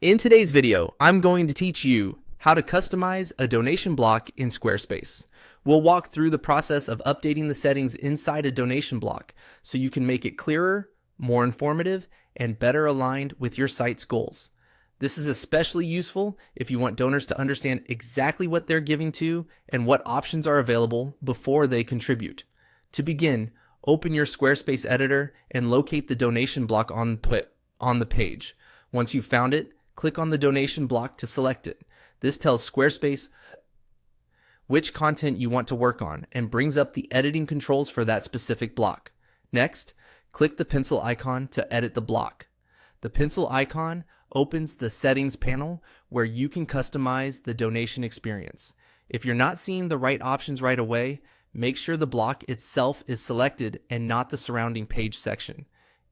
In today's video, I'm going to teach you how to customize a donation block in Squarespace. We'll walk through the process of updating the settings inside a donation block so you can make it clearer, more informative, and better aligned with your site's goals. This is especially useful if you want donors to understand exactly what they're giving to and what options are available before they contribute. To begin, open your Squarespace editor and locate the donation block on the page. Once you've found it, click on the donation block to select it. This tells Squarespace which content you want to work on and brings up the editing controls for that specific block. Next, click the pencil icon to edit the block. The pencil icon opens the settings panel where you can customize the donation experience. If you're not seeing the right options right away, make sure the block itself is selected and not the surrounding page section.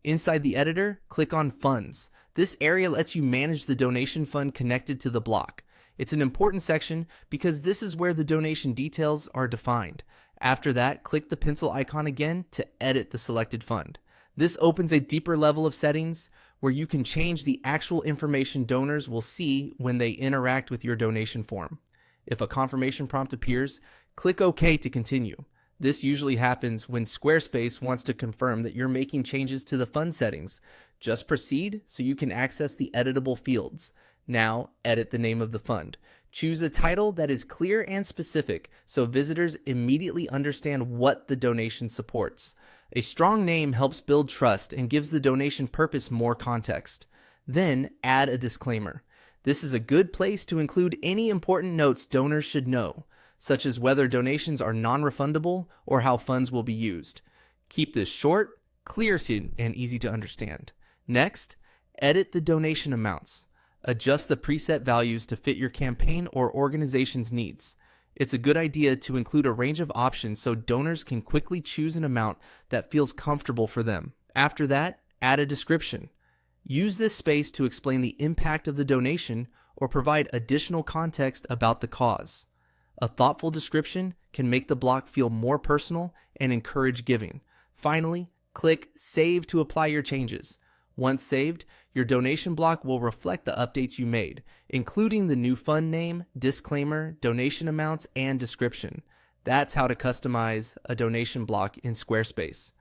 Inside the editor, click on Funds. This area lets you manage the donation fund connected to the block. It's an important section because this is where the donation details are defined. After that, click the pencil icon again to edit the selected fund. This opens a deeper level of settings where you can change the actual information donors will see when they interact with your donation form. If a confirmation prompt appears, click OK to continue. This usually happens when Squarespace wants to confirm that you're making changes to the fund settings. Just proceed so you can access the editable fields. Now, edit the name of the fund. Choose a title that is clear and specific so visitors immediately understand what the donation supports. A strong name helps build trust and gives the donation purpose more context. Then, add a disclaimer. This is a good place to include any important notes donors should know, such as whether donations are non-refundable or how funds will be used. Keep this short, clear, and easy to understand. Next, edit the donation amounts. Adjust the preset values to fit your campaign or organization's needs. It's a good idea to include a range of options so donors can quickly choose an amount that feels comfortable for them. After that, add a description. Use this space to explain the impact of the donation or provide additional context about the cause. A thoughtful description can make the block feel more personal and encourage giving. Finally, click Save to apply your changes. Once saved, your donation block will reflect the updates you made, including the new fund name, disclaimer, donation amounts, and description. That's how to customize a donation block in Squarespace.